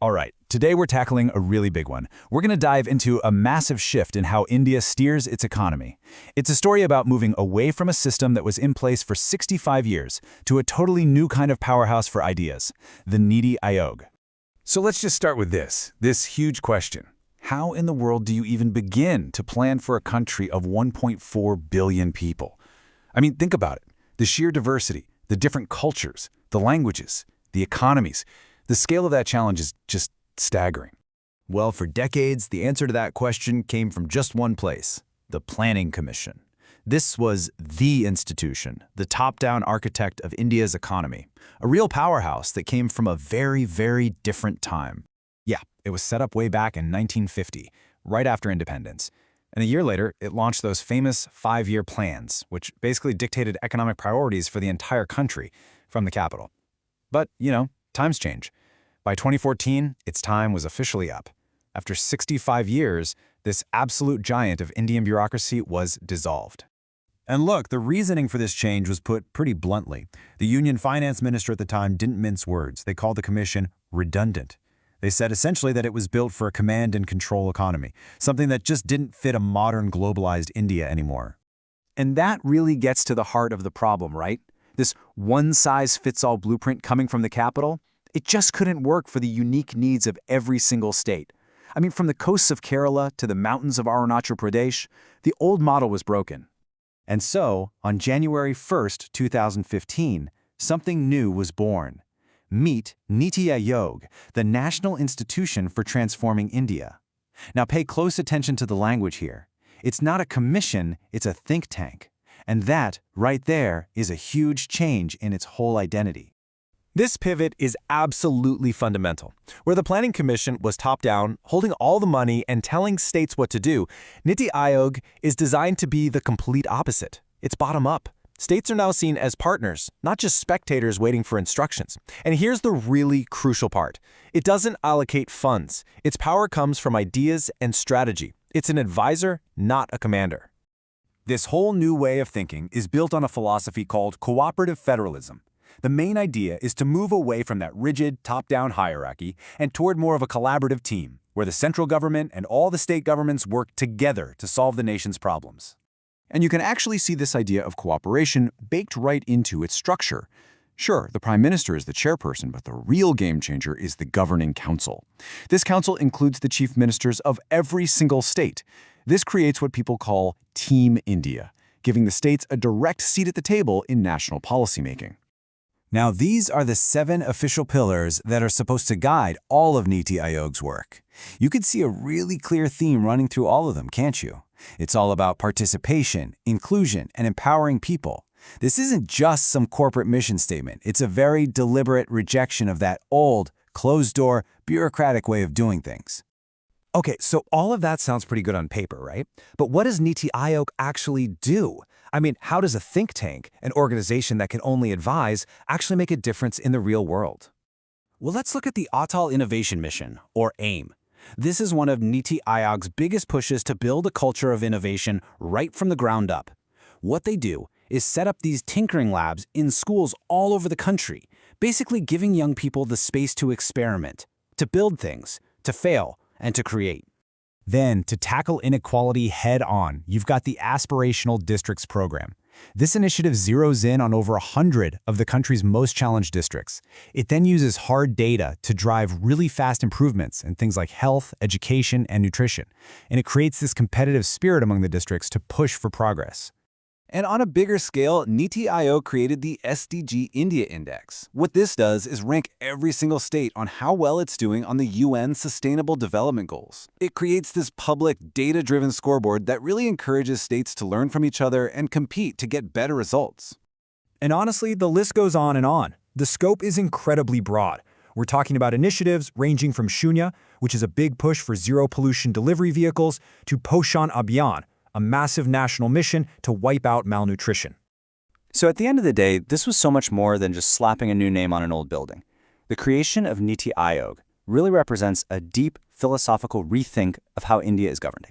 All right, today we're tackling a really big one. We're going to dive into a massive shift in how India steers its economy. It's a story about moving away from a system that was in place for 65 years to a totally new kind of powerhouse for ideas, the NITI Aayog. So let's just start with this huge question. How in the world do you even begin to plan for a country of 1.4 billion people? I mean, think about it. The sheer diversity, the different cultures, the languages, the economies. The scale of that challenge is just staggering. Well, for decades, the answer to that question came from just one place, the Planning Commission. This was the institution, the top-down architect of India's economy, a real powerhouse that came from a very, very different time. Yeah, it was set up way back in 1950, right after independence. And a year later, it launched those famous 5-year plans, which basically dictated economic priorities for the entire country from the capital. But, times change. By 2014, its time was officially up. After 65 years, this absolute giant of Indian bureaucracy was dissolved. And look, the reasoning for this change was put pretty bluntly. The Union Finance Minister at the time didn't mince words. They called the commission redundant. They said essentially that it was built for a command and control economy, something that just didn't fit a modern globalized India anymore. And that really gets to the heart of the problem, right? This one-size-fits-all blueprint coming from the capital, it just couldn't work for the unique needs of every single state. I mean, from the coasts of Kerala to the mountains of Arunachal Pradesh, the old model was broken. And so, on January 1st, 2015, something new was born. Meet NITI Aayog, the National Institution for Transforming India. Now pay close attention to the language here. It's not a commission, it's a think tank. And that, right there, is a huge change in its whole identity. This pivot is absolutely fundamental. Where the Planning Commission was top-down, holding all the money and telling states what to do, NITI Aayog is designed to be the complete opposite. It's bottom-up. States are now seen as partners, not just spectators waiting for instructions. And here's the really crucial part. It doesn't allocate funds. Its power comes from ideas and strategy. It's an advisor, not a commander. This whole new way of thinking is built on a philosophy called Cooperative Federalism. The main idea is to move away from that rigid, top-down hierarchy and toward more of a collaborative team, where the central government and all the state governments work together to solve the nation's problems. And you can actually see this idea of cooperation baked right into its structure. Sure, the Prime Minister is the chairperson, but the real game changer is the Governing Council. This council includes the chief ministers of every single state. This creates what people call Team India, giving the states a direct seat at the table in national policymaking. Now, these are the 7 official pillars that are supposed to guide all of NITI Aayog's work. You can see a really clear theme running through all of them, can't you? It's all about participation, inclusion, and empowering people. This isn't just some corporate mission statement. It's a very deliberate rejection of that old, closed-door, bureaucratic way of doing things. Okay, so all of that sounds pretty good on paper, right? But what does NITI Aayog actually do? I mean, how does a think tank, an organization that can only advise, actually make a difference in the real world? Well, let's look at the Atal Innovation Mission, or AIM. This is one of NITI Aayog's biggest pushes to build a culture of innovation right from the ground up. What they do is set up these tinkering labs in schools all over the country, basically giving young people the space to experiment, to build things, to fail, and to create. Then, to tackle inequality head-on, you've got the Aspirational Districts program. This initiative zeroes in on over 100 of the country's most challenged districts. It then uses hard data to drive really fast improvements in things like health, education, and nutrition. And it creates this competitive spirit among the districts to push for progress. And on a bigger scale, NITI Aayog created the SDG India Index. What this does is rank every single state on how well it's doing on the UN Sustainable Development Goals. It creates this public, data-driven scoreboard that really encourages states to learn from each other and compete to get better results. And honestly, the list goes on and on. The scope is incredibly broad. We're talking about initiatives ranging from Shunya, which is a big push for zero-pollution delivery vehicles, to Poshan Abhiyan, a massive national mission to wipe out malnutrition. So at the end of the day, this was so much more than just slapping a new name on an old building. The creation of NITI Aayog really represents a deep philosophical rethink of how India is governed.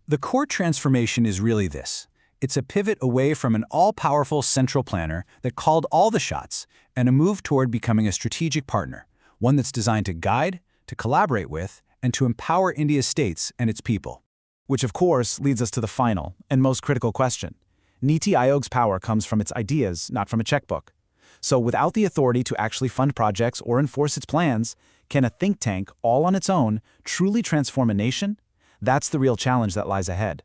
The core transformation is really this. It's a pivot away from an all-powerful central planner that called all the shots and a move toward becoming a strategic partner, one that's designed to guide, to collaborate with, and to empower India's states and its people. Which, of course, leads us to the final and most critical question. NITI Aayog's power comes from its ideas, not from a checkbook. So without the authority to actually fund projects or enforce its plans, can a think tank, all on its own, truly transform a nation? That's the real challenge that lies ahead.